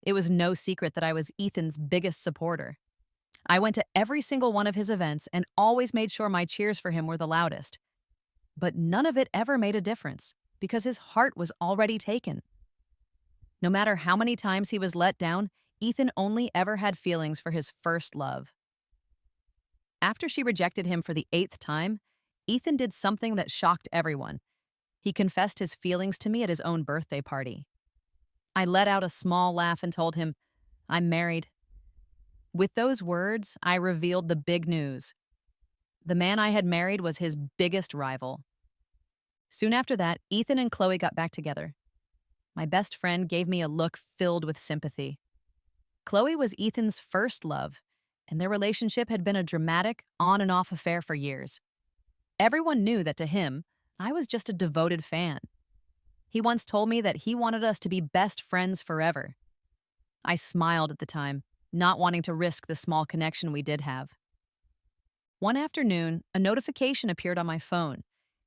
It was no secret that I was Ethan's biggest supporter. I went to every single one of his events and always made sure my cheers for him were the loudest. But none of it ever made a difference because his heart was already taken. No matter how many times he was let down, Ethan only ever had feelings for his first love. After she rejected him for the 8th time, Ethan did something that shocked everyone. He confessed his feelings to me at his own birthday party. I let out a small laugh and told him, "I'm married." With those words, I revealed the big news. The man I had married was his biggest rival. Soon after that, Ethan and Chloe got back together. My best friend gave me a look filled with sympathy. Chloe was Ethan's first love, and their relationship had been a dramatic, on and off affair for years. Everyone knew that to him, I was just a devoted fan. He once told me that he wanted us to be best friends forever. I smiled at the time, not wanting to risk the small connection we did have. One afternoon, a notification appeared on my phone.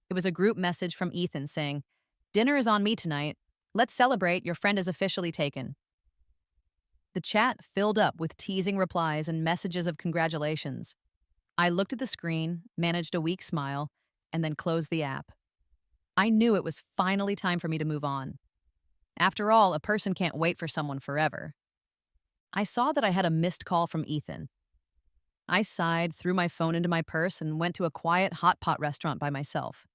It was a group message from Ethan saying, "Dinner is on me tonight. Let's celebrate, your friend is officially taken." The chat filled up with teasing replies and messages of congratulations. I looked at the screen, managed a weak smile, and then closed the app. I knew it was finally time for me to move on. After all, a person can't wait for someone forever. I saw that I had a missed call from Ethan. I sighed, threw my phone into my purse, and went to a quiet hot pot restaurant by myself.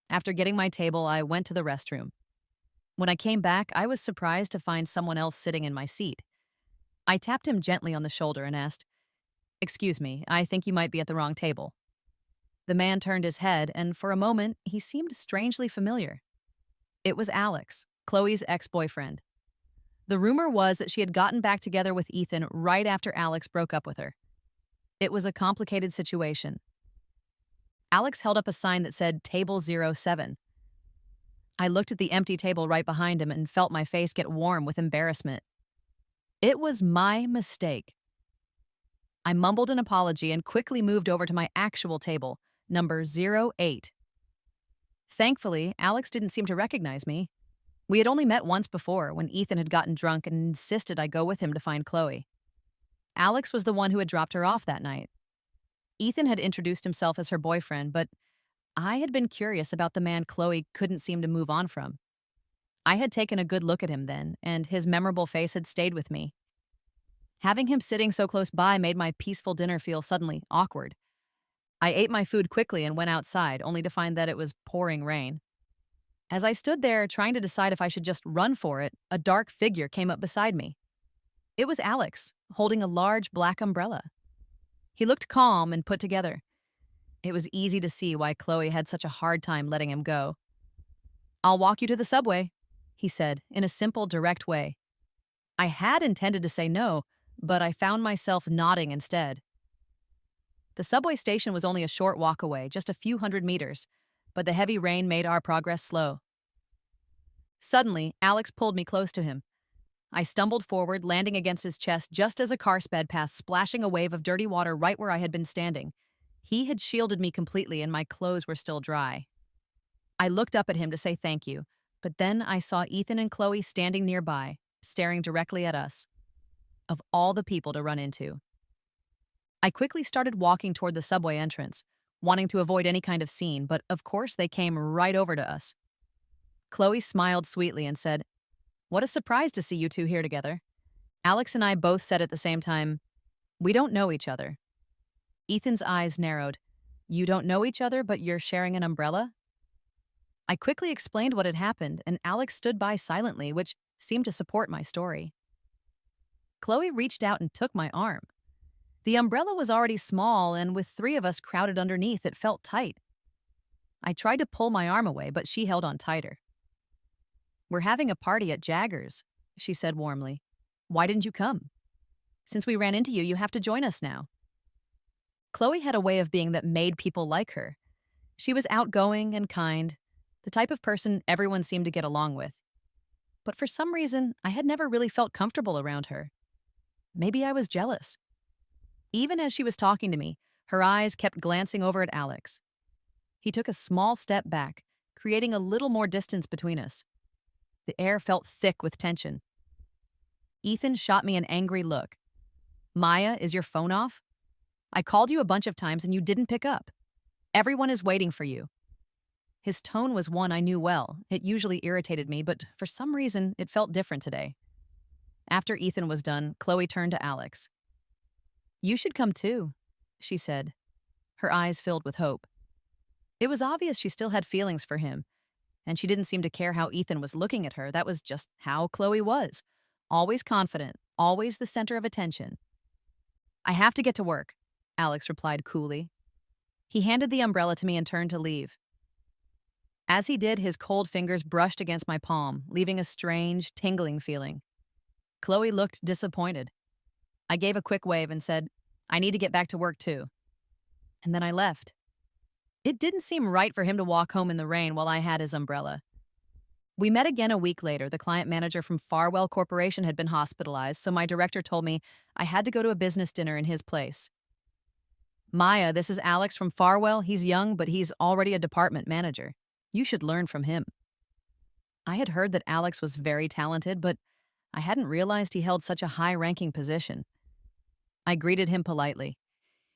After getting my table, I went to the restroom. When I came back, I was surprised to find someone else sitting in my seat. I tapped him gently on the shoulder and asked, "Excuse me, I think you might be at the wrong table." The man turned his head, and for a moment, he seemed strangely familiar. It was Alex, Chloe's ex-boyfriend. The rumor was that she had gotten back together with Ethan right after Alex broke up with her. It was a complicated situation. Alex held up a sign that said Table 07. I looked at the empty table right behind him and felt my face get warm with embarrassment. It was my mistake. I mumbled an apology and quickly moved over to my actual table, number 08. Thankfully, Alex didn't seem to recognize me. We had only met once before when Ethan had gotten drunk and insisted I go with him to find Chloe. Alex was the one who had dropped her off that night. Ethan had introduced himself as her boyfriend, but I had been curious about the man Chloe couldn't seem to move on from. I had taken a good look at him then, and his memorable face had stayed with me. Having him sitting so close by made my peaceful dinner feel suddenly awkward. I ate my food quickly and went outside, only to find that it was pouring rain. As I stood there trying to decide if I should just run for it, a dark figure came up beside me. It was Alex, holding a large black umbrella. He looked calm and put together. It was easy to see why Chloe had such a hard time letting him go. "I'll walk you to the subway," he said, in a simple, direct way. I had intended to say no, but I found myself nodding instead. The subway station was only a short walk away, just a few hundred meters, but the heavy rain made our progress slow. Suddenly, Alex pulled me close to him. I stumbled forward, landing against his chest just as a car sped past, splashing a wave of dirty water right where I had been standing. He had shielded me completely, and my clothes were still dry. I looked up at him to say thank you, but then I saw Ethan and Chloe standing nearby, staring directly at us. Of all the people to run into. I quickly started walking toward the subway entrance, wanting to avoid any kind of scene, but of course they came right over to us. Chloe smiled sweetly and said, "What a surprise to see you two here together." Alex and I both said at the same time, "We don't know each other." Ethan's eyes narrowed. "You don't know each other, but you're sharing an umbrella?" I quickly explained what had happened, and Alex stood by silently, which seemed to support my story. Chloe reached out and took my arm. The umbrella was already small, and with 3 of us crowded underneath, it felt tight. I tried to pull my arm away, but she held on tighter. "We're having a party at Jagger's," she said warmly. "Why didn't you come? Since we ran into you, you have to join us now." Chloe had a way of being that made people like her. She was outgoing and kind, the type of person everyone seemed to get along with. But for some reason, I had never really felt comfortable around her. Maybe I was jealous. Even as she was talking to me, her eyes kept glancing over at Alex. He took a small step back, creating a little more distance between us. The air felt thick with tension. Ethan shot me an angry look. Maya, is your phone off? I called you a bunch of times and you didn't pick up. Everyone is waiting for you. His tone was one I knew well. It usually irritated me, but for some reason, it felt different today. After Ethan was done, Chloe turned to Alex. You should come too, she said, her eyes filled with hope. It was obvious she still had feelings for him, and she didn't seem to care how Ethan was looking at her. That was just how Chloe was. Always confident, always the center of attention. I have to get to work, Alex replied coolly. He handed the umbrella to me and turned to leave. As he did, his cold fingers brushed against my palm, leaving a strange, tingling feeling. Chloe looked disappointed. I gave a quick wave and said, I need to get back to work too. And then I left. It didn't seem right for him to walk home in the rain while I had his umbrella. We met again a week later. The client manager from Farwell Corporation had been hospitalized, so my director told me I had to go to a business dinner in his place. Maya, this is Alex from Farwell. He's young, but he's already a department manager. You should learn from him. I had heard that Alex was very talented, but I hadn't realized he held such a high-ranking position. I greeted him politely.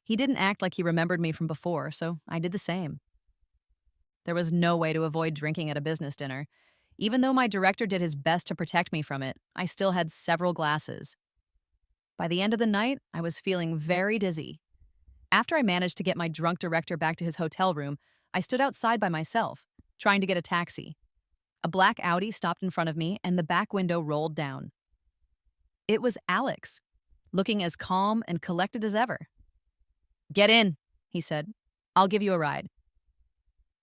He didn't act like he remembered me from before, so I did the same. There was no way to avoid drinking at a business dinner. Even though my director did his best to protect me from it, I still had several glasses. By the end of the night, I was feeling very dizzy. After I managed to get my drunk director back to his hotel room, I stood outside by myself, trying to get a taxi. A black Audi stopped in front of me, and the back window rolled down. It was Alex, looking as calm and collected as ever. Get in, he said. I'll give you a ride.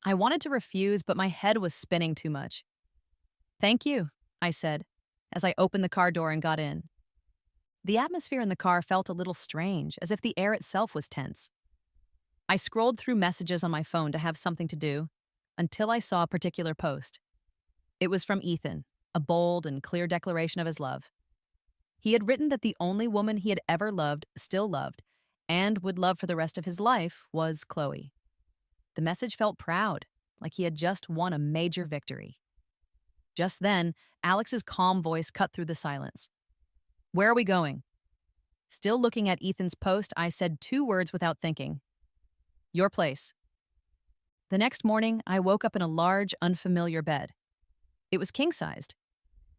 I wanted to refuse, but my head was spinning too much. Thank you, I said, as I opened the car door and got in. The atmosphere in the car felt a little strange, as if the air itself was tense. I scrolled through messages on my phone to have something to do, until I saw a particular post. It was from Ethan, a bold and clear declaration of his love. He had written that the only woman he had ever loved, still loved, and would love for the rest of his life was Chloe. The message felt proud, like he had just won a major victory. Just then, Alex's calm voice cut through the silence. Where are we going? Still looking at Ethan's post, I said 2 words without thinking. Your place. The next morning, I woke up in a large, unfamiliar bed. It was king-sized.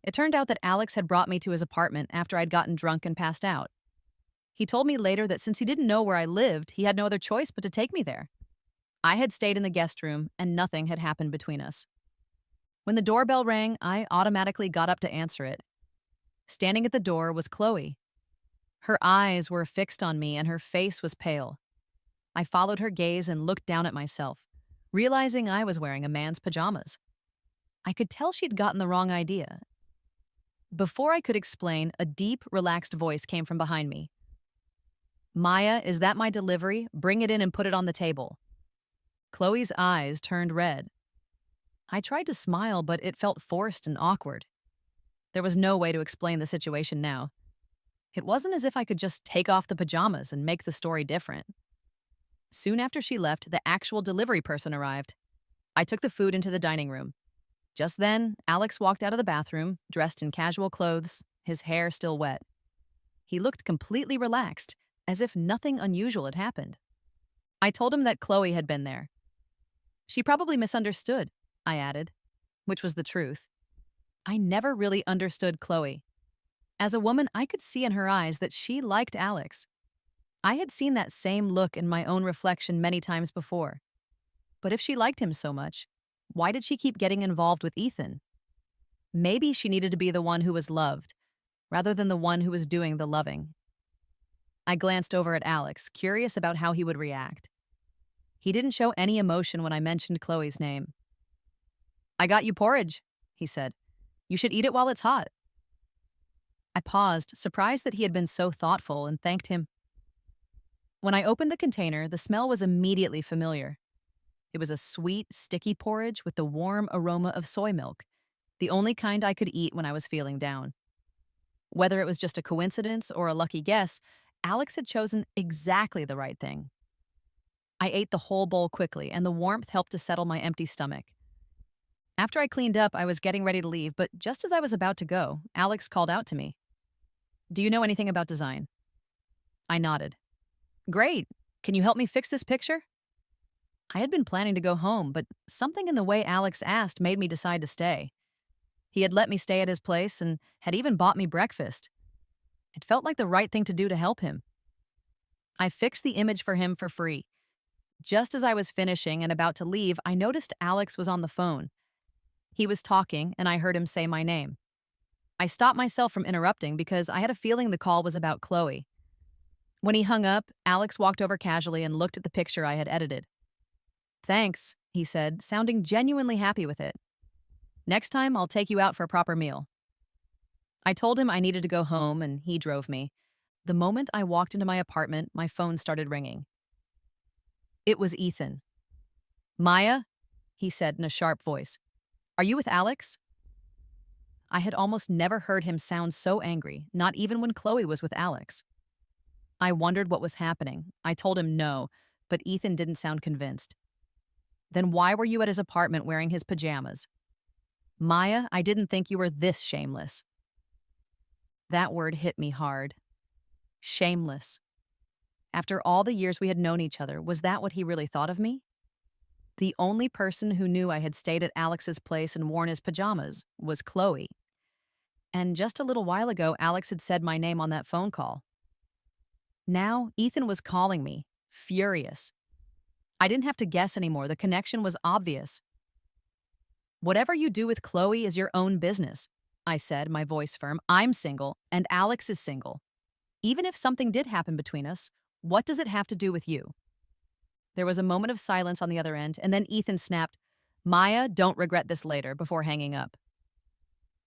It turned out that Alex had brought me to his apartment after I'd gotten drunk and passed out. He told me later that since he didn't know where I lived, he had no other choice but to take me there. I had stayed in the guest room, and nothing had happened between us. When the doorbell rang, I automatically got up to answer it. Standing at the door was Chloe. Her eyes were fixed on me, and her face was pale. I followed her gaze and looked down at myself, realizing I was wearing a man's pajamas. I could tell she'd gotten the wrong idea. Before I could explain, a deep, relaxed voice came from behind me. Maya, is that my delivery? Bring it in and put it on the table. Chloe's eyes turned red. I tried to smile, but it felt forced and awkward. There was no way to explain the situation now. It wasn't as if I could just take off the pajamas and make the story different. Soon after she left, the actual delivery person arrived. I took the food into the dining room. Just then, Alex walked out of the bathroom, dressed in casual clothes, his hair still wet. He looked completely relaxed, as if nothing unusual had happened. I told him that Chloe had been there. She probably misunderstood, I added, which was the truth. I never really understood Chloe. As a woman, I could see in her eyes that she liked Alex. I had seen that same look in my own reflection many times before. But if she liked him so much, why did she keep getting involved with Ethan? Maybe she needed to be the one who was loved, rather than the one who was doing the loving. I glanced over at Alex, curious about how he would react. He didn't show any emotion when I mentioned Chloe's name. I got you porridge, he said. You should eat it while it's hot. I paused, surprised that he had been so thoughtful, and thanked him. When I opened the container, the smell was immediately familiar. It was a sweet, sticky porridge with the warm aroma of soy milk, the only kind I could eat when I was feeling down. Whether it was just a coincidence or a lucky guess, Alex had chosen exactly the right thing. I ate the whole bowl quickly, and the warmth helped to settle my empty stomach. After I cleaned up, I was getting ready to leave, but just as I was about to go, Alex called out to me. Do you know anything about design? I nodded. Great. Can you help me fix this picture? I had been planning to go home, but something in the way Alex asked made me decide to stay. He had let me stay at his place and had even bought me breakfast. It felt like the right thing to do to help him. I fixed the image for him for free. Just as I was finishing and about to leave, I noticed Alex was on the phone. He was talking, and I heard him say my name. I stopped myself from interrupting because I had a feeling the call was about Chloe. When he hung up, Alex walked over casually and looked at the picture I had edited. Thanks, he said, sounding genuinely happy with it. Next time, I'll take you out for a proper meal. I told him I needed to go home, and he drove me. The moment I walked into my apartment, my phone started ringing. It was Ethan. Maya, he said in a sharp voice. Are you with Alex? I had almost never heard him sound so angry, not even when Chloe was with Alex. I wondered what was happening. I told him no, but Ethan didn't sound convinced. Then why were you at his apartment wearing his pajamas? Maya, I didn't think you were this shameless. That word hit me hard. Shameless. After all the years we had known each other, was that what he really thought of me? The only person who knew I had stayed at Alex's place and worn his pajamas was Chloe. And just a little while ago, Alex had said my name on that phone call. Now, Ethan was calling me, furious. I didn't have to guess anymore. The connection was obvious. Whatever you do with Chloe is your own business, I said, my voice firm. I'm single, and Alex is single. Even if something did happen between us, what does it have to do with you? There was a moment of silence on the other end, and then Ethan snapped, Maya, don't regret this later, before hanging up.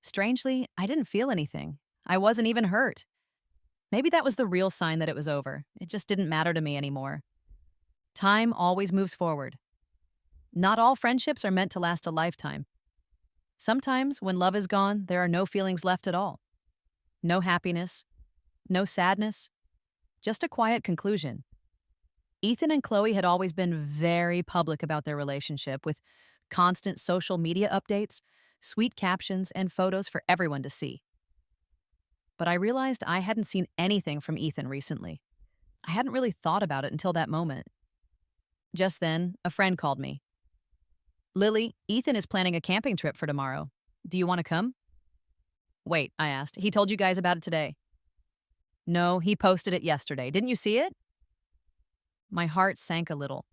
Strangely, I didn't feel anything. I wasn't even hurt. Maybe that was the real sign that it was over. It just didn't matter to me anymore. Time always moves forward. Not all friendships are meant to last a lifetime. Sometimes, when love is gone, there are no feelings left at all. No happiness, no sadness, just a quiet conclusion. Ethan and Chloe had always been very public about their relationship, with constant social media updates, sweet captions, and photos for everyone to see. But I realized I hadn't seen anything from Ethan recently. I hadn't really thought about it until that moment. Just then, a friend called me. Lily, Ethan is planning a camping trip for tomorrow. Do you want to come? Wait, I asked. He told you guys about it today. No, he posted it yesterday. Didn't you see it? My heart sank a little.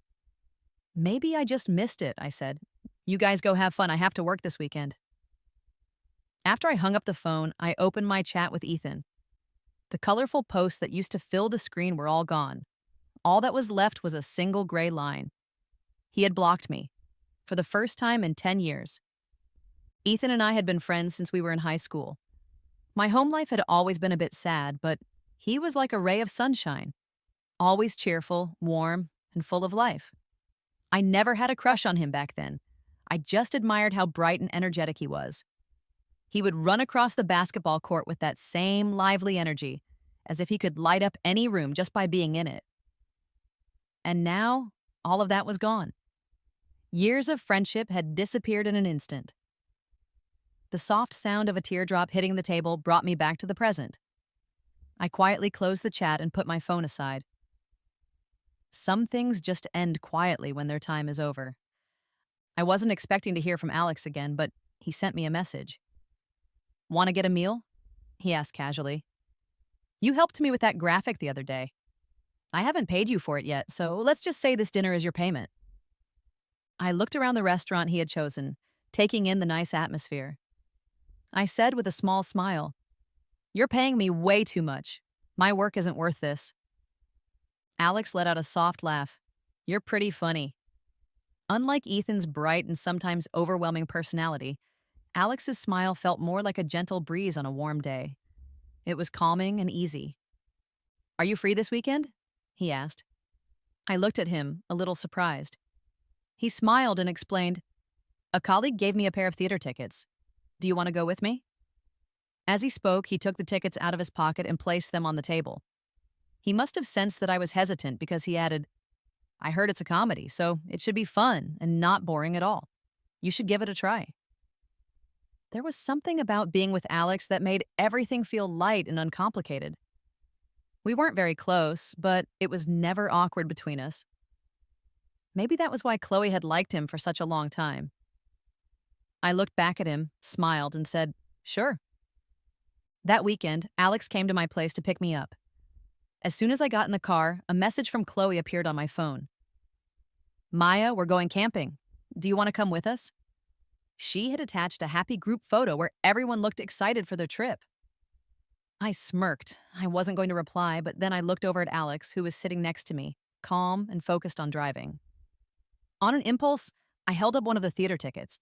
Maybe I just missed it, I said. You guys go have fun. I have to work this weekend. After I hung up the phone, I opened my chat with Ethan. The colorful posts that used to fill the screen were all gone. All that was left was a single gray line. He had blocked me, for the first time in 10 years. Ethan and I had been friends since we were in high school. My home life had always been a bit sad, but he was like a ray of sunshine. Always cheerful, warm, and full of life. I never had a crush on him back then. I just admired how bright and energetic he was. He would run across the basketball court with that same lively energy, as if he could light up any room just by being in it. And now, all of that was gone. Years of friendship had disappeared in an instant. The soft sound of a teardrop hitting the table brought me back to the present. I quietly closed the chat and put my phone aside. Some things just end quietly when their time is over. I wasn't expecting to hear from Alex again, but he sent me a message. Want to get a meal? He asked casually. You helped me with that graphic the other day. I haven't paid you for it yet, so let's just say this dinner is your payment. I looked around the restaurant he had chosen, taking in the nice atmosphere. I said with a small smile, You're paying me way too much. My work isn't worth this. Alex let out a soft laugh. You're pretty funny. Unlike Ethan's bright and sometimes overwhelming personality, Alex's smile felt more like a gentle breeze on a warm day. It was calming and easy. Are you free this weekend? He asked. I looked at him, a little surprised. He smiled and explained, A colleague gave me a pair of theater tickets. Do you want to go with me? As he spoke, he took the tickets out of his pocket and placed them on the table. He must have sensed that I was hesitant because he added, I heard it's a comedy, so it should be fun and not boring at all. You should give it a try. There was something about being with Alex that made everything feel light and uncomplicated. We weren't very close, but it was never awkward between us. Maybe that was why Chloe had liked him for such a long time. I looked back at him, smiled, and said, "Sure." That weekend, Alex came to my place to pick me up. As soon as I got in the car, a message from Chloe appeared on my phone. "Maya, we're going camping. Do you want to come with us?" She had attached a happy group photo where everyone looked excited for their trip. I smirked. I wasn't going to reply, but then I looked over at Alex, who was sitting next to me, calm and focused on driving. On an impulse, I held up one of the theater tickets,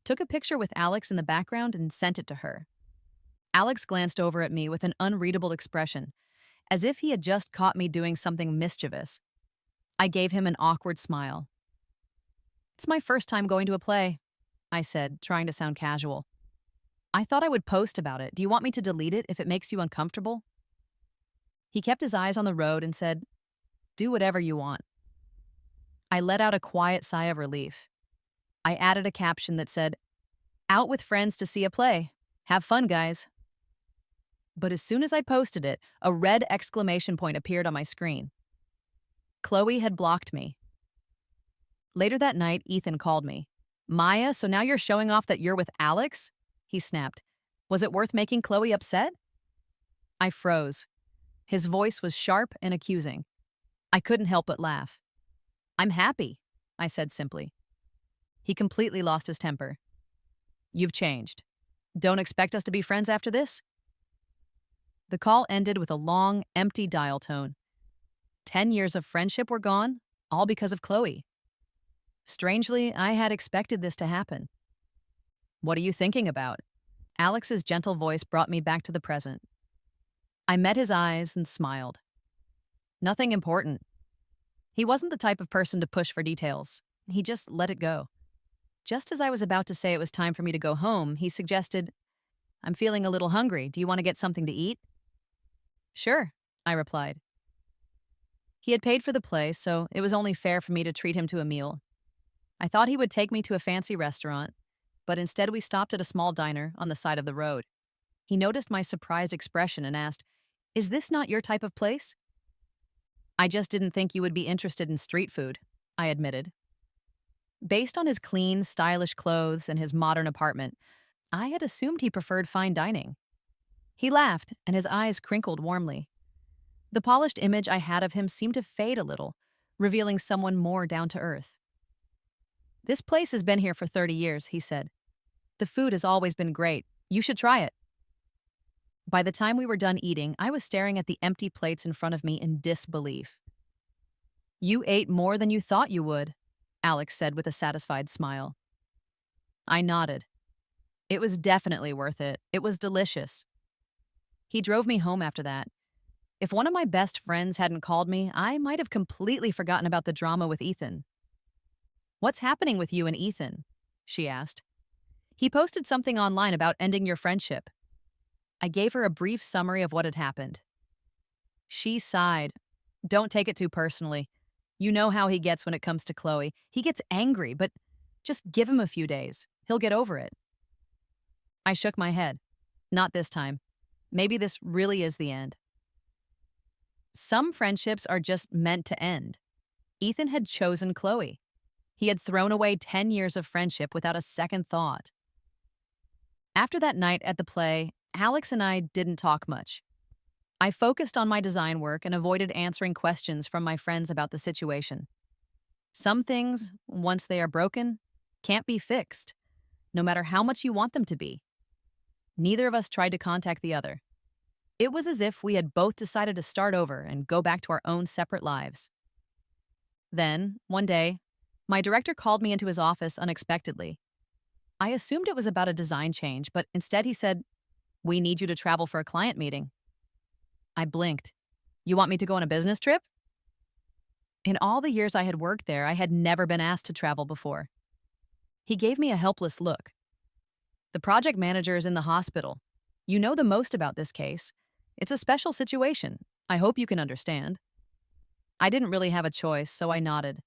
took a picture with Alex in the background, and sent it to her. Alex glanced over at me with an unreadable expression, as if he had just caught me doing something mischievous. I gave him an awkward smile. "It's my first time going to a play," I said, trying to sound casual. "I thought I would post about it. Do you want me to delete it if it makes you uncomfortable?" He kept his eyes on the road and said, "Do whatever you want." I let out a quiet sigh of relief. I added a caption that said, "Out with friends to see a play. Have fun, guys." But as soon as I posted it, a red exclamation point appeared on my screen. Chloe had blocked me. Later that night, Ethan called me. "Maya, so now you're showing off that you're with Alex?" He snapped. "Was it worth making Chloe upset?" I froze. His voice was sharp and accusing. I couldn't help but laugh. "I'm happy," I said simply. He completely lost his temper. "You've changed. Don't expect us to be friends after this?" The call ended with a long, empty dial tone. 10 years of friendship were gone, all because of Chloe. Strangely, I had expected this to happen. "What are you thinking about?" Alex's gentle voice brought me back to the present. I met his eyes and smiled. "Nothing important." He wasn't the type of person to push for details. He just let it go. Just as I was about to say it was time for me to go home, he suggested, "I'm feeling a little hungry. Do you want to get something to eat?" "Sure," I replied. He had paid for the play, so it was only fair for me to treat him to a meal. I thought he would take me to a fancy restaurant, but instead we stopped at a small diner on the side of the road. He noticed my surprised expression and asked, "Is this not your type of place?" "I just didn't think you would be interested in street food," I admitted. Based on his clean, stylish clothes and his modern apartment, I had assumed he preferred fine dining. He laughed, and his eyes crinkled warmly. The polished image I had of him seemed to fade a little, revealing someone more down to earth. "This place has been here for 30 years, he said. "The food has always been great. You should try it." By the time we were done eating, I was staring at the empty plates in front of me in disbelief. "You ate more than you thought you would," Alex said with a satisfied smile. I nodded. It was definitely worth it. It was delicious. He drove me home after that. If one of my best friends hadn't called me, I might have completely forgotten about the drama with Ethan. "What's happening with you and Ethan?" she asked. "He posted something online about ending your friendship." I gave her a brief summary of what had happened. She sighed. "Don't take it too personally. You know how he gets when it comes to Chloe. He gets angry, but just give him a few days. He'll get over it." I shook my head. "Not this time. Maybe this really is the end." Some friendships are just meant to end. Ethan had chosen Chloe. He had thrown away 10 years of friendship without a second thought. After that night at the play, Alex and I didn't talk much. I focused on my design work and avoided answering questions from my friends about the situation. Some things, once they are broken, can't be fixed, no matter how much you want them to be. Neither of us tried to contact the other. It was as if we had both decided to start over and go back to our own separate lives. Then, one day, my director called me into his office unexpectedly. I assumed it was about a design change, but instead he said, "We need you to travel for a client meeting." I blinked. "You want me to go on a business trip?" In all the years I had worked there, I had never been asked to travel before. He gave me a helpless look. "The project manager is in the hospital. You know the most about this case. It's a special situation. I hope you can understand." I didn't really have a choice, so I nodded.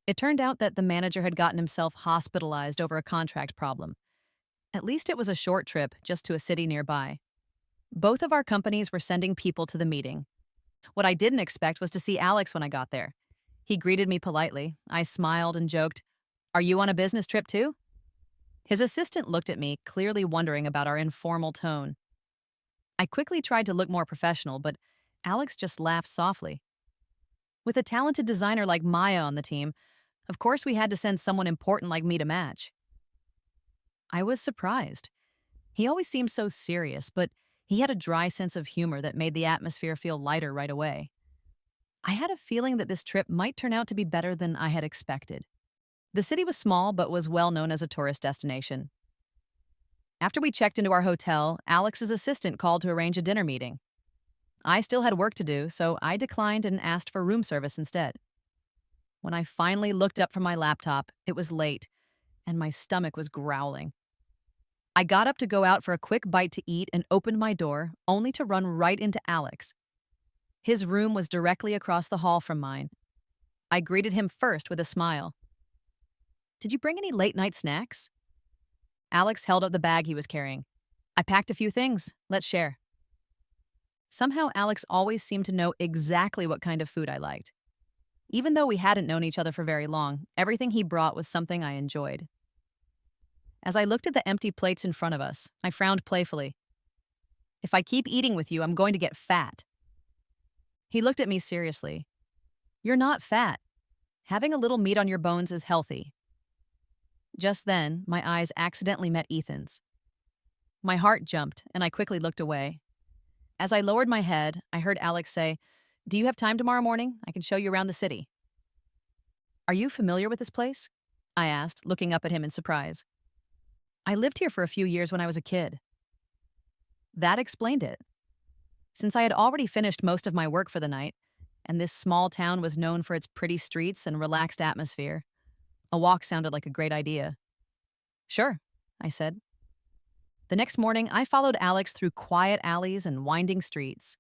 It turned out that the manager had gotten himself hospitalized over a contract problem, At least it was a short trip just to a city nearby. Both of our companies were sending people to the meeting. What I didn't expect was to see Alex when I got there. He greeted me politely. I smiled and joked, "Are you on a business trip too?" His assistant looked at me, clearly wondering about our informal tone. I quickly tried to look more professional, but Alex just laughed softly. With a talented designer like Maya on the team, of course we had to send someone important like me to match. I was surprised. He always seemed so serious, but he had a dry sense of humor that made the atmosphere feel lighter right away. I had a feeling that this trip might turn out to be better than I had expected. The city was small, but was well known as a tourist destination. After we checked into our hotel, Alex's assistant called to arrange a dinner meeting. I still had work to do, so I declined and asked for room service instead. When I finally looked up from my laptop, it was late, and my stomach was growling. I got up to go out for a quick bite to eat and opened my door, only to run right into Alex. His room was directly across the hall from mine. I greeted him first with a smile. "Did you bring any late-night snacks?" Alex held up the bag he was carrying. "I packed a few things. Let's share." Somehow, Alex always seemed to know exactly what kind of food I liked. Even though we hadn't known each other for very long, everything he brought was something I enjoyed. As I looked at the empty plates in front of us, I frowned playfully. "If I keep eating with you, I'm going to get fat." He looked at me seriously. "You're not fat. Having a little meat on your bones is healthy." Just then, my eyes accidentally met Ethan's. My heart jumped, and I quickly looked away. As I lowered my head, I heard Alex say, "Do you have time tomorrow morning? I can show you around the city." "Are you familiar with this place?" I asked, looking up at him in surprise. "I lived here for a few years when I was a kid." That explained it. Since I had already finished most of my work for the night, and this small town was known for its pretty streets and relaxed atmosphere, a walk sounded like a great idea. "Sure," I said. The next morning, I followed Alex through quiet alleys and winding streets.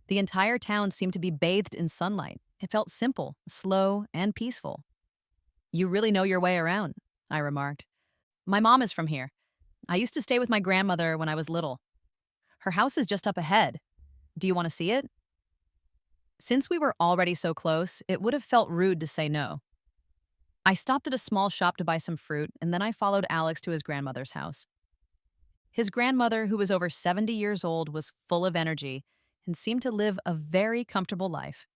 The entire town seemed to be bathed in sunlight. It felt simple, slow, and peaceful. "You really know your way around," I remarked. "My mom is from here. I used to stay with my grandmother when I was little. Her house is just up ahead. Do you want to see it?" Since we were already so close, it would have felt rude to say no. I stopped at a small shop to buy some fruit, and then I followed Alex to his grandmother's house. His grandmother, who was over 70 years old, was full of energy and seemed to live a very comfortable life.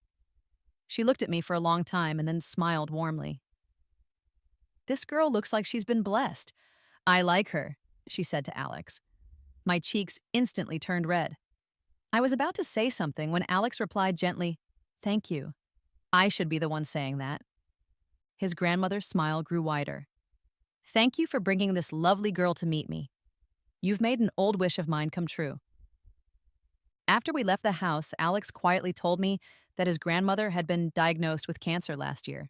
She looked at me for a long time and then smiled warmly. "This girl looks like she's been blessed. I like her," she said to Alex. My cheeks instantly turned red. I was about to say something when Alex replied gently, "Thank you. I should be the one saying that." His grandmother's smile grew wider. "Thank you for bringing this lovely girl to meet me. You've made an old wish of mine come true." After we left the house, Alex quietly told me that his grandmother had been diagnosed with cancer last year.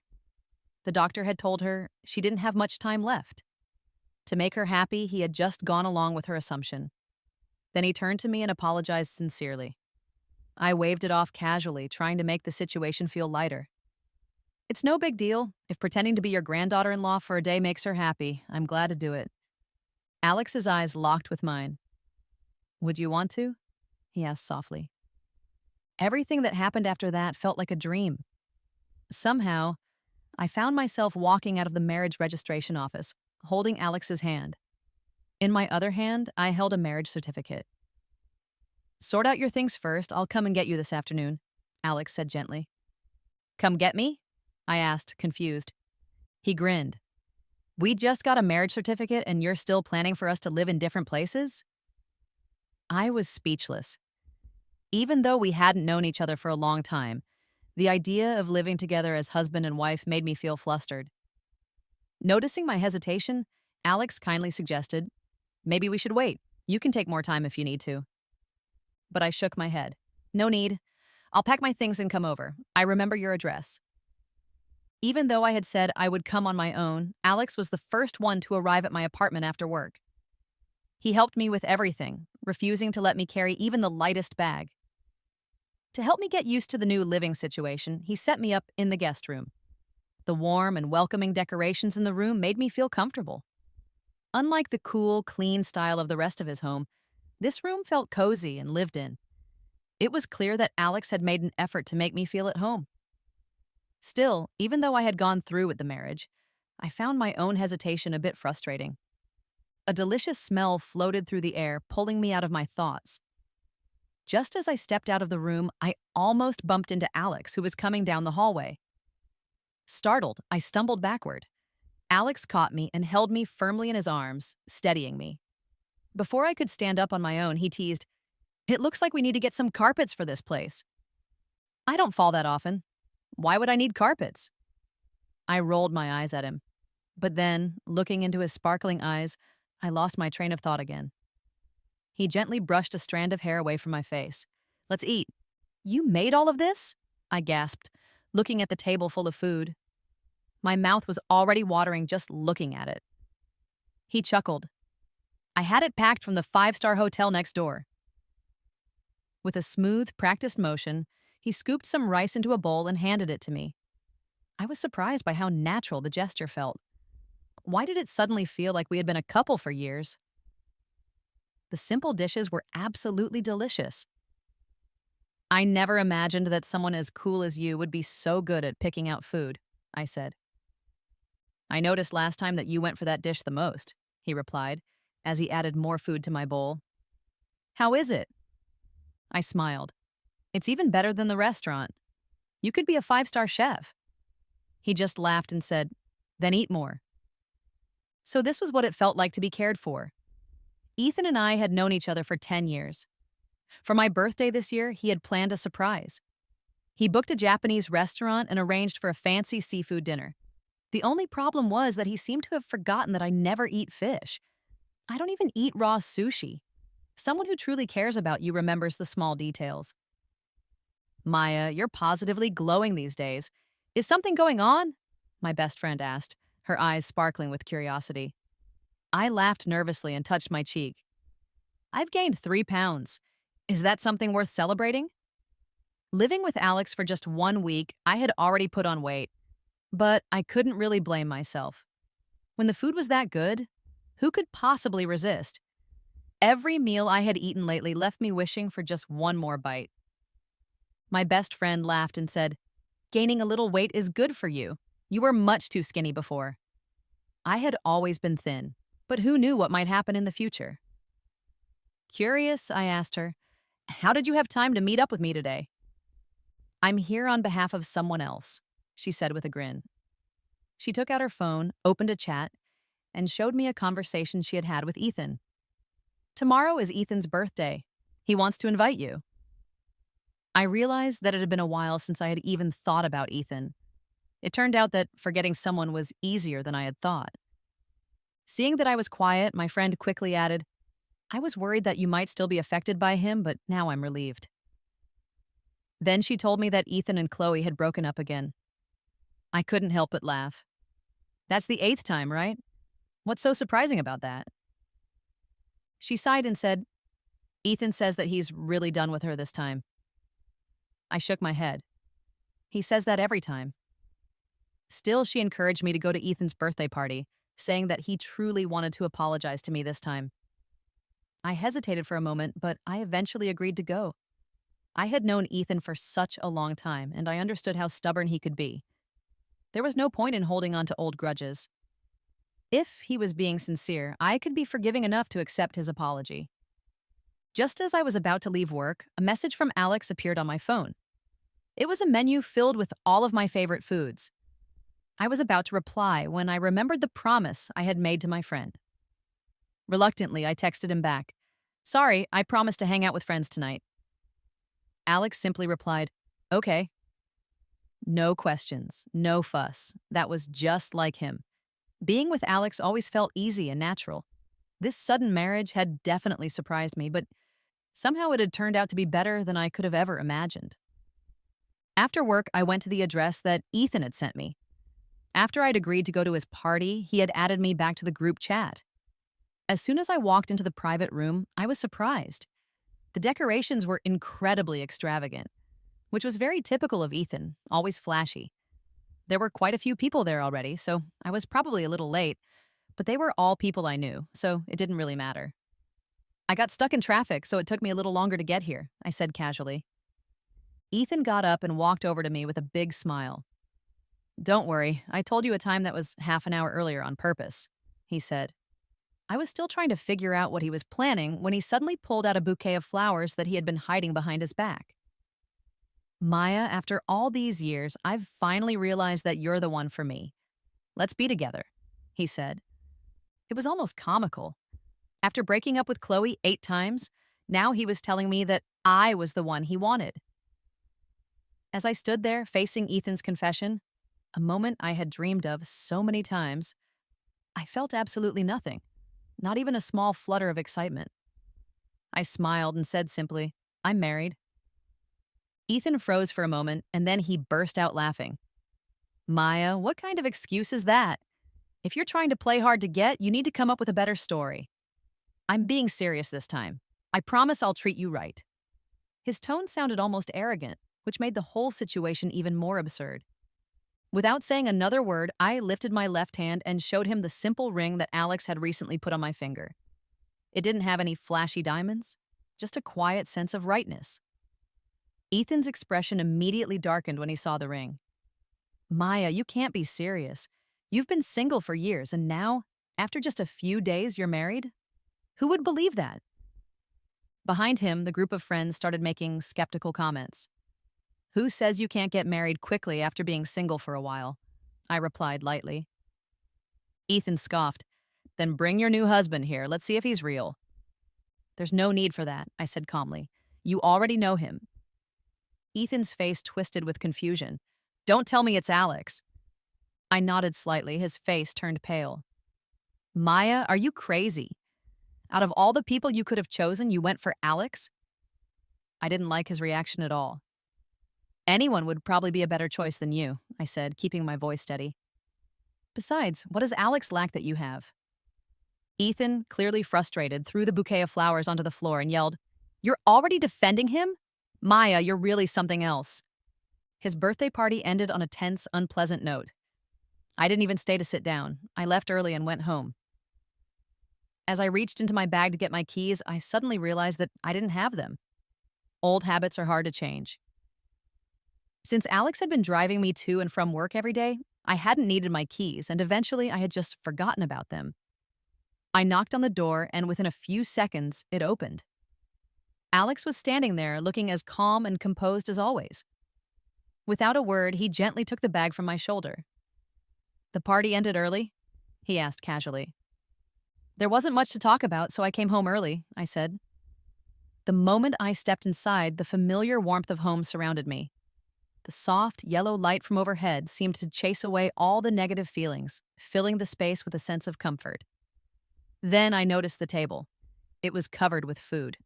The doctor had told her she didn't have much time left. To make her happy, he had just gone along with her assumption. Then he turned to me and apologized sincerely. I waved it off casually, trying to make the situation feel lighter. "It's no big deal. If pretending to be your granddaughter-in-law for a day makes her happy, I'm glad to do it." Alex's eyes locked with mine. "Would you want to?" he asked softly. Everything that happened after that felt like a dream. Somehow, I found myself walking out of the marriage registration office, holding Alex's hand. In my other hand, I held a marriage certificate. "Sort out your things first. I'll come and get you this afternoon," Alex said gently. "Come get me?" I asked, confused. He grinned. "We just got a marriage certificate and you're still planning for us to live in different places?" I was speechless. Even though we hadn't known each other for a long time, the idea of living together as husband and wife made me feel flustered. Noticing my hesitation, Alex kindly suggested, "Maybe we should wait. You can take more time if you need to." But I shook my head. "No need. I'll pack my things and come over. I remember your address." Even though I had said I would come on my own, Alex was the first one to arrive at my apartment after work. He helped me with everything, refusing to let me carry even the lightest bag. To help me get used to the new living situation, he set me up in the guest room. The warm and welcoming decorations in the room made me feel comfortable. Unlike the cool, clean style of the rest of his home, this room felt cozy and lived in. It was clear that Alex had made an effort to make me feel at home. Still, even though I had gone through with the marriage, I found my own hesitation a bit frustrating. A delicious smell floated through the air, pulling me out of my thoughts. Just as I stepped out of the room, I almost bumped into Alex, who was coming down the hallway. Startled, I stumbled backward. Alex caught me and held me firmly in his arms, steadying me. Before I could stand up on my own, he teased, "It looks like we need to get some carpets for this place." "I don't fall that often. Why would I need carpets?" I rolled my eyes at him. But then, looking into his sparkling eyes, I lost my train of thought again. He gently brushed a strand of hair away from my face. "Let's eat." "You made all of this?" I gasped, looking at the table full of food. My mouth was already watering just looking at it. He chuckled. "I had it packed from the five-star hotel next door." With a smooth, practiced motion, he scooped some rice into a bowl and handed it to me. I was surprised by how natural the gesture felt. Why did it suddenly feel like we had been a couple for years? The simple dishes were absolutely delicious. "I never imagined that someone as cool as you would be so good at picking out food," I said. "I noticed last time that you went for that dish the most," he replied, as he added more food to my bowl. "How is it?" I smiled. "It's even better than the restaurant. You could be a five-star chef." He just laughed and said, "Then eat more." So this was what it felt like to be cared for. Ethan and I had known each other for 10 years. For my birthday this year, he had planned a surprise. He booked a Japanese restaurant and arranged for a fancy seafood dinner. The only problem was that he seemed to have forgotten that I never eat fish. I don't even eat raw sushi. Someone who truly cares about you remembers the small details. "Maya, you're positively glowing these days. Is something going on?" my best friend asked, her eyes sparkling with curiosity. I laughed nervously and touched my cheek. "I've gained 3 pounds. Is that something worth celebrating?" Living with Alex for just 1 week, I had already put on weight. But I couldn't really blame myself. When the food was that good, who could possibly resist? Every meal I had eaten lately left me wishing for just one more bite. My best friend laughed and said, "Gaining a little weight is good for you. You were much too skinny before." I had always been thin, but who knew what might happen in the future? Curious, I asked her, "How did you have time to meet up with me today?" "I'm here on behalf of someone else," she said with a grin. She took out her phone, opened a chat, and showed me a conversation she had had with Ethan. "Tomorrow is Ethan's birthday. He wants to invite you." I realized that it had been a while since I had even thought about Ethan. It turned out that forgetting someone was easier than I had thought. Seeing that I was quiet, my friend quickly added, "I was worried that you might still be affected by him, but now I'm relieved." Then she told me that Ethan and Chloe had broken up again. I couldn't help but laugh. "That's the 8th time, right? What's so surprising about that?" She sighed and said, "Ethan says that he's really done with her this time." I shook my head. "He says that every time." Still, she encouraged me to go to Ethan's birthday party, saying that he truly wanted to apologize to me this time. I hesitated for a moment, but I eventually agreed to go. I had known Ethan for such a long time, and I understood how stubborn he could be. There was no point in holding on to old grudges. If he was being sincere, I could be forgiving enough to accept his apology. Just as I was about to leave work, a message from Alex appeared on my phone. It was a menu filled with all of my favorite foods. I was about to reply when I remembered the promise I had made to my friend. Reluctantly, I texted him back, "Sorry, I promised to hang out with friends tonight." Alex simply replied, "Okay." No questions, no fuss. That was just like him. Being with Alex always felt easy and natural. This sudden marriage had definitely surprised me, but somehow it had turned out to be better than I could have ever imagined. After work, I went to the address that Ethan had sent me. After I'd agreed to go to his party, he had added me back to the group chat. As soon as I walked into the private room, I was surprised. The decorations were incredibly extravagant, which was very typical of Ethan, always flashy. There were quite a few people there already, so I was probably a little late, but they were all people I knew, so it didn't really matter. I got stuck in traffic, so it took me a little longer to get here, I said casually. Ethan got up and walked over to me with a big smile. Don't worry, I told you a time that was half an hour earlier on purpose, he said. I was still trying to figure out what he was planning when he suddenly pulled out a bouquet of flowers that he had been hiding behind his back. Maya, after all these years, I've finally realized that you're the one for me. Let's be together, he said. It was almost comical. After breaking up with Chloe 8 times, now he was telling me that I was the one he wanted. As I stood there facing Ethan's confession, a moment I had dreamed of so many times, I felt absolutely nothing, not even a small flutter of excitement. I smiled and said simply, I'm married. Ethan froze for a moment, and then he burst out laughing. Maya, what kind of excuse is that? If you're trying to play hard to get, you need to come up with a better story. I'm being serious this time. I promise I'll treat you right. His tone sounded almost arrogant, which made the whole situation even more absurd. Without saying another word, I lifted my left hand and showed him the simple ring that Alex had recently put on my finger. It didn't have any flashy diamonds, just a quiet sense of rightness. Ethan's expression immediately darkened when he saw the ring. Maya, you can't be serious. You've been single for years, and now, after just a few days, you're married? Who would believe that? Behind him, the group of friends started making skeptical comments. Who says you can't get married quickly after being single for a while? I replied lightly. Ethan scoffed. Then bring your new husband here. Let's see if he's real. There's no need for that, I said calmly. You already know him. Ethan's face twisted with confusion. Don't tell me it's Alex. I nodded slightly, his face turned pale. Maya, are you crazy? Out of all the people you could have chosen, you went for Alex? I didn't like his reaction at all. Anyone would probably be a better choice than you, I said, keeping my voice steady. Besides, what does Alex lack that you have? Ethan, clearly frustrated, threw the bouquet of flowers onto the floor and yelled, You're already defending him? Maya, you're really something else. His birthday party ended on a tense, unpleasant note. I didn't even stay to sit down. I left early and went home. As I reached into my bag to get my keys, I suddenly realized that I didn't have them. Old habits are hard to change. Since Alex had been driving me to and from work every day, I hadn't needed my keys, and eventually I had just forgotten about them. I knocked on the door, and within a few seconds, it opened. Alex was standing there, looking as calm and composed as always. Without a word, he gently took the bag from my shoulder. The party ended early? He asked casually. There wasn't much to talk about, so I came home early, I said. The moment I stepped inside, the familiar warmth of home surrounded me. The soft, yellow light from overhead seemed to chase away all the negative feelings, filling the space with a sense of comfort. Then I noticed the table. It was covered with food.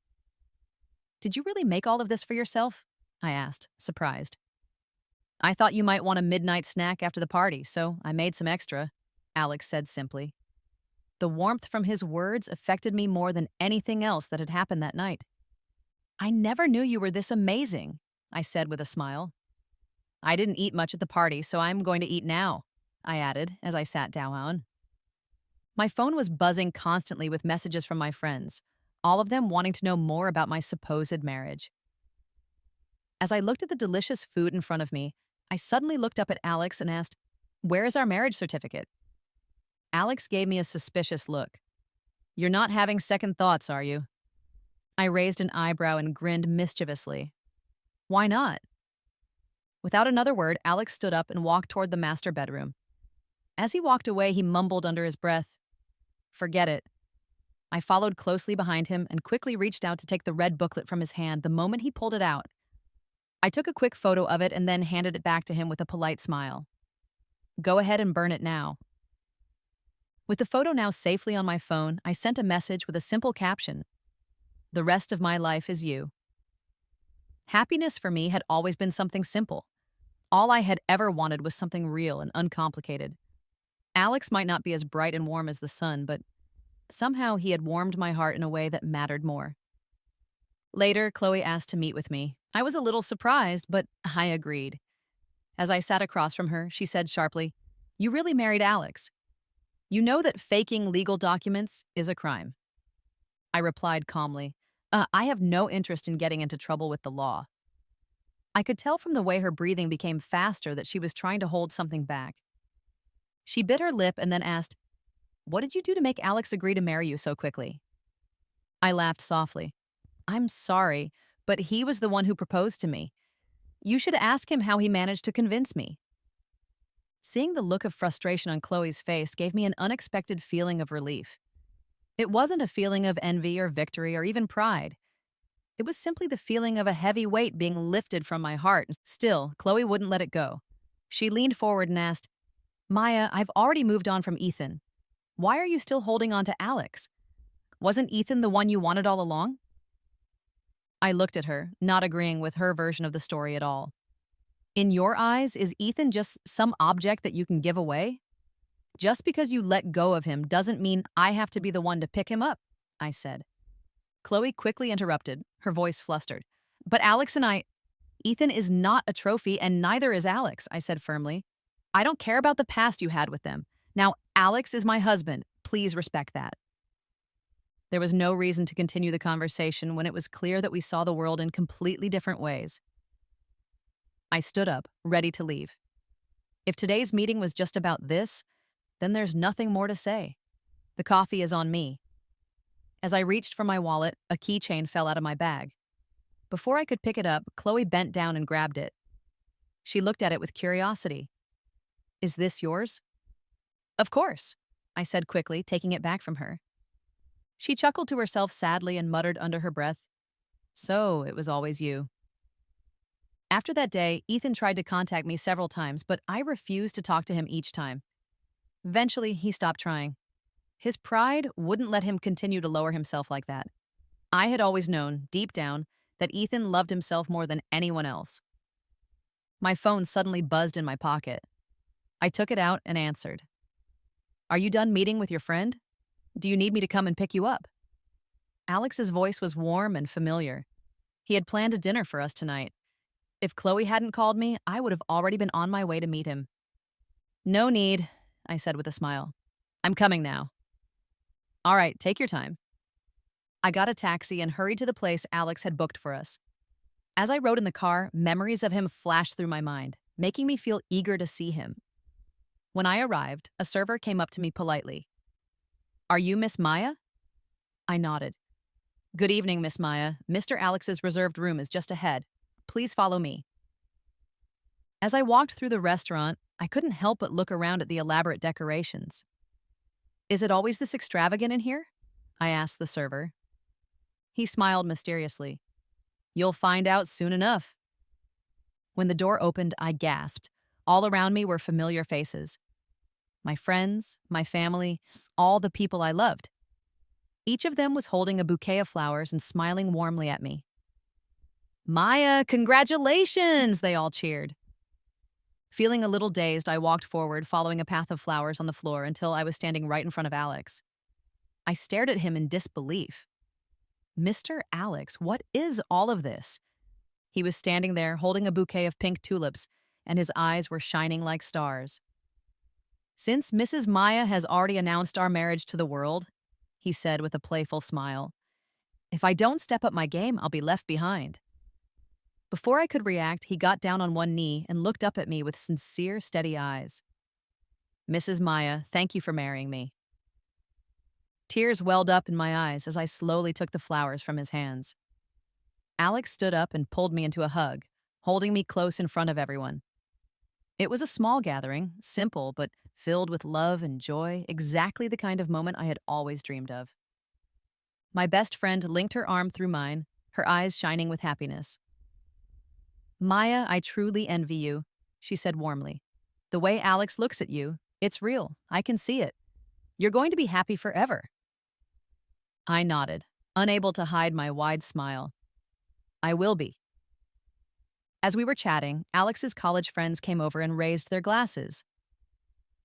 Did you really make all of this for yourself? I asked, surprised. I thought you might want a midnight snack after the party, so I made some extra, Alex said simply. The warmth from his words affected me more than anything else that had happened that night. I never knew you were this amazing, I said with a smile. I didn't eat much at the party, so I'm going to eat now, I added as I sat down. My phone was buzzing constantly with messages from my friends, all of them wanting to know more about my supposed marriage. As I looked at the delicious food in front of me, I suddenly looked up at Alex and asked, Where is our marriage certificate? Alex gave me a suspicious look. You're not having second thoughts, are you? I raised an eyebrow and grinned mischievously. Why not? Without another word, Alex stood up and walked toward the master bedroom. As he walked away, he mumbled under his breath, Forget it. I followed closely behind him and quickly reached out to take the red booklet from his hand the moment he pulled it out. I took a quick photo of it and then handed it back to him with a polite smile. Go ahead and burn it now. With the photo now safely on my phone, I sent a message with a simple caption. The rest of my life is you. Happiness for me had always been something simple. All I had ever wanted was something real and uncomplicated. Alex might not be as bright and warm as the sun, but somehow he had warmed my heart in a way that mattered more. Later, Chloe asked to meet with me. I was a little surprised, but I agreed. As I sat across from her, she said sharply, You really married Alex? You know that faking legal documents is a crime. I replied calmly. I have no interest in getting into trouble with the law. I could tell from the way her breathing became faster that she was trying to hold something back. She bit her lip and then asked, "What did you do to make Alex agree to marry you so quickly?" I laughed softly. "I'm sorry, but he was the one who proposed to me. You should ask him how he managed to convince me." Seeing the look of frustration on Chloe's face gave me an unexpected feeling of relief. It wasn't a feeling of envy or victory or even pride. It was simply the feeling of a heavy weight being lifted from my heart. Still, Chloe wouldn't let it go. She leaned forward and asked, "Maya, I've already moved on from Ethan. Why are you still holding on to Alex? Wasn't Ethan the one you wanted all along?" I looked at her, not agreeing with her version of the story at all. "In your eyes, is Ethan just some object that you can give away? Just because you let go of him doesn't mean I have to be the one to pick him up," I said. Chloe quickly interrupted, her voice flustered. "But Alex and Ethan is not a trophy and neither is Alex," I said firmly. "I don't care about the past you had with them. Now, Alex is my husband. Please respect that." There was no reason to continue the conversation when it was clear that we saw the world in completely different ways. I stood up, ready to leave. If today's meeting was just about this, then there's nothing more to say. The coffee is on me. As I reached for my wallet, a keychain fell out of my bag. Before I could pick it up, Chloe bent down and grabbed it. She looked at it with curiosity. "Is this yours?" "Of course," I said quickly, taking it back from her. She chuckled to herself sadly and muttered under her breath, "So it was always you." After that day, Ethan tried to contact me several times, but I refused to talk to him each time. Eventually, he stopped trying. His pride wouldn't let him continue to lower himself like that. I had always known, deep down, that Ethan loved himself more than anyone else. My phone suddenly buzzed in my pocket. I took it out and answered. "Are you done meeting with your friend? Do you need me to come and pick you up?" Alex's voice was warm and familiar. He had planned a dinner for us tonight. If Chloe hadn't called me, I would have already been on my way to meet him. "No need," I said with a smile. "I'm coming now." "All right, take your time." I got a taxi and hurried to the place Alex had booked for us. As I rode in the car, memories of him flashed through my mind, making me feel eager to see him. When I arrived, a server came up to me politely. "Are you Miss Maya?" I nodded. "Good evening, Miss Maya. Mr. Alex's reserved room is just ahead. Please follow me." As I walked through the restaurant, I couldn't help but look around at the elaborate decorations. "Is it always this extravagant in here?" I asked the server. He smiled mysteriously. "You'll find out soon enough." When the door opened, I gasped. All around me were familiar faces. My friends, my family, all the people I loved. Each of them was holding a bouquet of flowers and smiling warmly at me. "Maya, congratulations!" they all cheered. Feeling a little dazed, I walked forward, following a path of flowers on the floor until I was standing right in front of Alex. I stared at him in disbelief. "Mr. Alex, what is all of this?" He was standing there, holding a bouquet of pink tulips, and his eyes were shining like stars. "Since Mrs. Maya has already announced our marriage to the world," he said with a playful smile, "if I don't step up my game, I'll be left behind." Before I could react, he got down on one knee and looked up at me with sincere, steady eyes. "Mrs. Maya, thank you for marrying me." Tears welled up in my eyes as I slowly took the flowers from his hands. Alex stood up and pulled me into a hug, holding me close in front of everyone. It was a small gathering, simple but filled with love and joy, exactly the kind of moment I had always dreamed of. My best friend linked her arm through mine, her eyes shining with happiness. "Maya, I truly envy you," she said warmly. "The way Alex looks at you, it's real. I can see it. You're going to be happy forever." I nodded, unable to hide my wide smile. "I will be." As we were chatting, Alex's college friends came over and raised their glasses.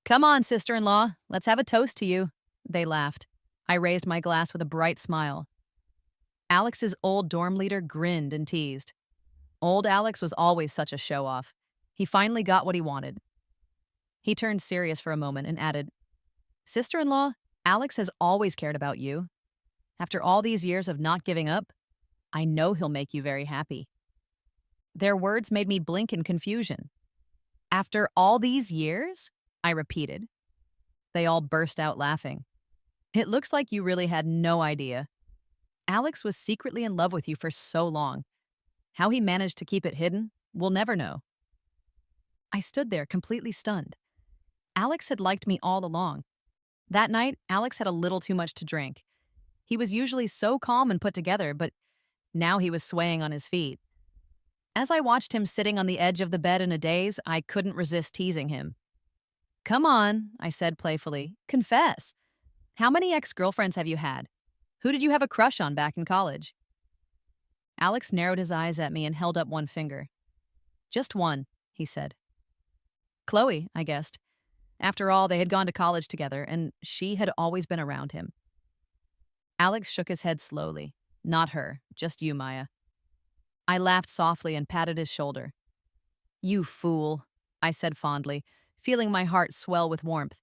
"Come on, sister-in-law, let's have a toast to you," they laughed. I raised my glass with a bright smile. Alex's old dorm leader grinned and teased. Old Alex was always such a show-off. He finally got what he wanted. He turned serious for a moment and added, Sister-in-law, Alex has always cared about you. After all these years of not giving up, I know he'll make you very happy." Their words made me blink in confusion. "After all these years?" I repeated. They all burst out laughing. "It looks like you really had no idea. Alex was secretly in love with you for so long. How he managed to keep it hidden, we'll never know." I stood there completely stunned. Alex had liked me all along. That night, Alex had a little too much to drink. He was usually so calm and put together, but now he was swaying on his feet. As I watched him sitting on the edge of the bed in a daze, I couldn't resist teasing him. "Come on," I said playfully. "Confess. How many ex-girlfriends have you had? Who did you have a crush on back in college?" Alex narrowed his eyes at me and held up one finger. "Just one," he said. "Chloe," I guessed. After all, they had gone to college together, and she had always been around him. Alex shook his head slowly. "Not her, just you, Maya." I laughed softly and patted his shoulder. "You fool," I said fondly, feeling my heart swell with warmth.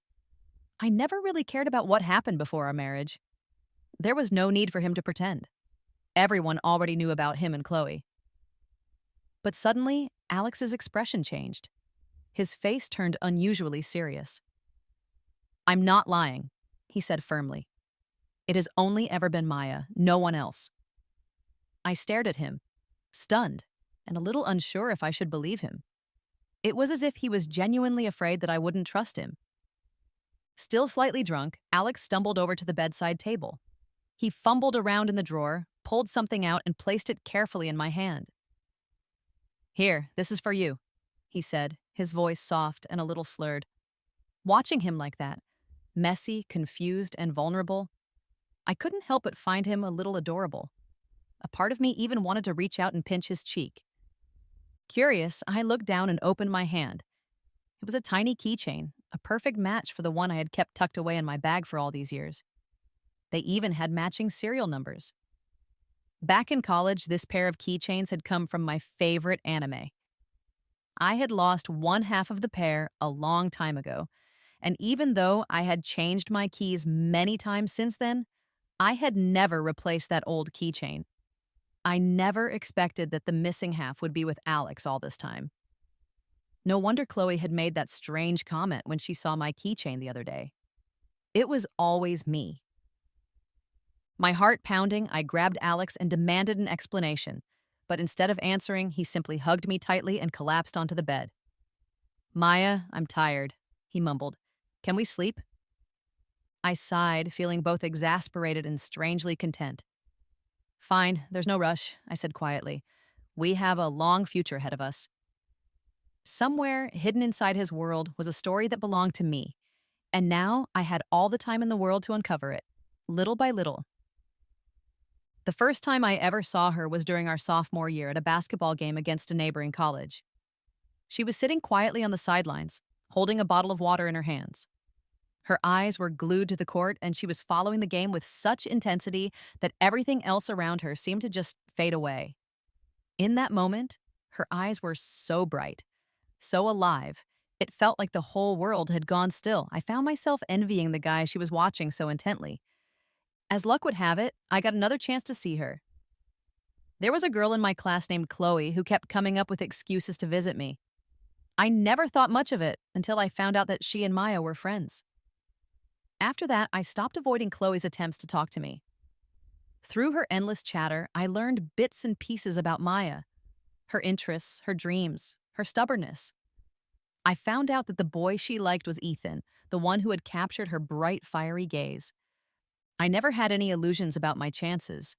I never really cared about what happened before our marriage. There was no need for him to pretend. Everyone already knew about him and Chloe. But suddenly, Alex's expression changed. His face turned unusually serious. "I'm not lying," he said firmly. "It has only ever been Maya, no one else." I stared at him, stunned, and a little unsure if I should believe him. It was as if he was genuinely afraid that I wouldn't trust him. Still slightly drunk, Alex stumbled over to the bedside table. He fumbled around in the drawer, pulled something out, and placed it carefully in my hand. "Here, this is for you," he said, his voice soft and a little slurred. Watching him like that, messy, confused, and vulnerable, I couldn't help but find him a little adorable. A part of me even wanted to reach out and pinch his cheek. Curious, I looked down and opened my hand. It was a tiny keychain, a perfect match for the one I had kept tucked away in my bag for all these years. They even had matching serial numbers. Back in college, this pair of keychains had come from my favorite anime. I had lost one half of the pair a long time ago, and even though I had changed my keys many times since then, I had never replaced that old keychain. I never expected that the missing half would be with Alex all this time. No wonder Chloe had made that strange comment when she saw my keychain the other day. It was always me. My heart pounding, I grabbed Alex and demanded an explanation, but instead of answering, he simply hugged me tightly and collapsed onto the bed. "Maya, I'm tired," he mumbled. "Can we sleep?" I sighed, feeling both exasperated and strangely content. "Fine, there's no rush," I said quietly. "We have a long future ahead of us." Somewhere, hidden inside his world, was a story that belonged to me, and now I had all the time in the world to uncover it, little by little. The first time I ever saw her was during our sophomore year at a basketball game against a neighboring college. She was sitting quietly on the sidelines, holding a bottle of water in her hands. Her eyes were glued to the court, and she was following the game with such intensity that everything else around her seemed to just fade away. In that moment, her eyes were so bright, so alive, it felt like the whole world had gone still. I found myself envying the guy she was watching so intently. As luck would have it, I got another chance to see her. There was a girl in my class named Chloe who kept coming up with excuses to visit me. I never thought much of it until I found out that she and Maya were friends. After that, I stopped avoiding Chloe's attempts to talk to me. Through her endless chatter, I learned bits and pieces about Maya, her interests, her dreams, her stubbornness. I found out that the boy she liked was Ethan, the one who had captured her bright, fiery gaze. I never had any illusions about my chances.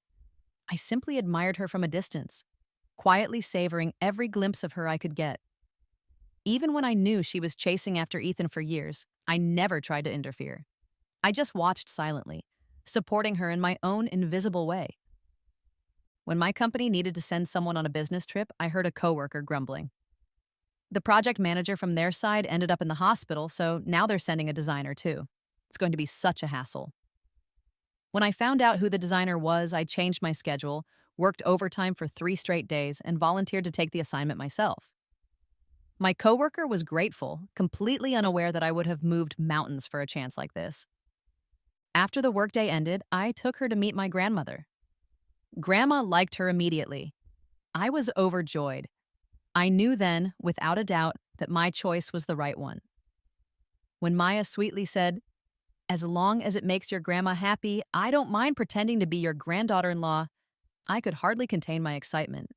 I simply admired her from a distance, quietly savoring every glimpse of her I could get. Even when I knew she was chasing after Ethan for years, I never tried to interfere. I just watched silently, supporting her in my own invisible way. When my company needed to send someone on a business trip, I heard a coworker grumbling. The project manager from their side ended up in the hospital, so now they're sending a designer too. It's going to be such a hassle. When I found out who the designer was, I changed my schedule, worked overtime for 3 straight days, and volunteered to take the assignment myself. My coworker was grateful, completely unaware that I would have moved mountains for a chance like this. After the workday ended, I took her to meet my grandmother. Grandma liked her immediately. I was overjoyed. I knew then, without a doubt, that my choice was the right one. When Maya sweetly said, "As long as it makes your grandma happy, I don't mind pretending to be your granddaughter in law," I could hardly contain my excitement.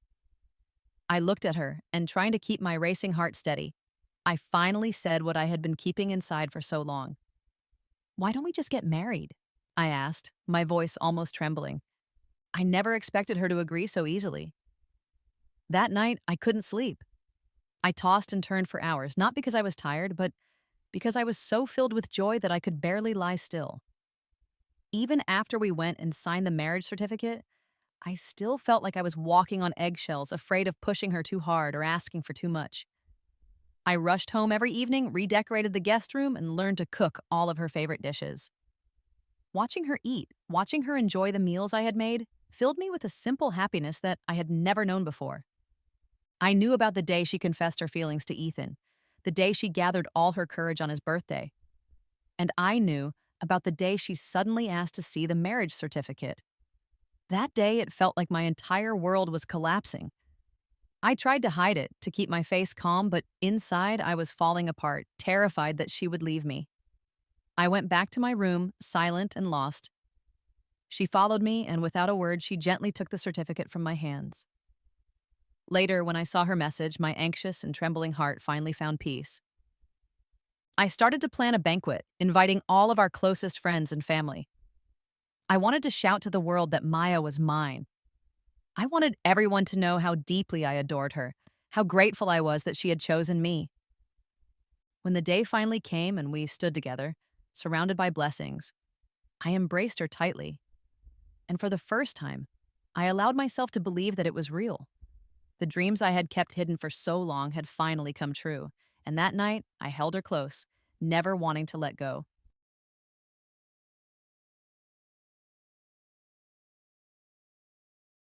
I looked at her, and trying to keep my racing heart steady, I finally said what I had been keeping inside for so long. "Why don't we just get married?" I asked, my voice almost trembling. I never expected her to agree so easily. That night, I couldn't sleep. I tossed and turned for hours, not because I was tired, but because I was so filled with joy that I could barely lie still. Even after we went and signed the marriage certificate, I still felt like I was walking on eggshells, afraid of pushing her too hard or asking for too much. I rushed home every evening, redecorated the guest room, and learned to cook all of her favorite dishes. Watching her eat, watching her enjoy the meals I had made, filled me with a simple happiness that I had never known before. I knew about the day she confessed her feelings to Ethan, the day she gathered all her courage on his birthday. And I knew about the day she suddenly asked to see the marriage certificate. That day, it felt like my entire world was collapsing. I tried to hide it, to keep my face calm, but inside I was falling apart, terrified that she would leave me. I went back to my room, silent and lost. She followed me, and without a word, she gently took the certificate from my hands. Later, when I saw her message, my anxious and trembling heart finally found peace. I started to plan a banquet, inviting all of our closest friends and family. I wanted to shout to the world that Maya was mine. I wanted everyone to know how deeply I adored her, how grateful I was that she had chosen me. When the day finally came and we stood together, surrounded by blessings, I embraced her tightly. And for the first time, I allowed myself to believe that it was real. The dreams I had kept hidden for so long had finally come true, and that night I held her close, never wanting to let go.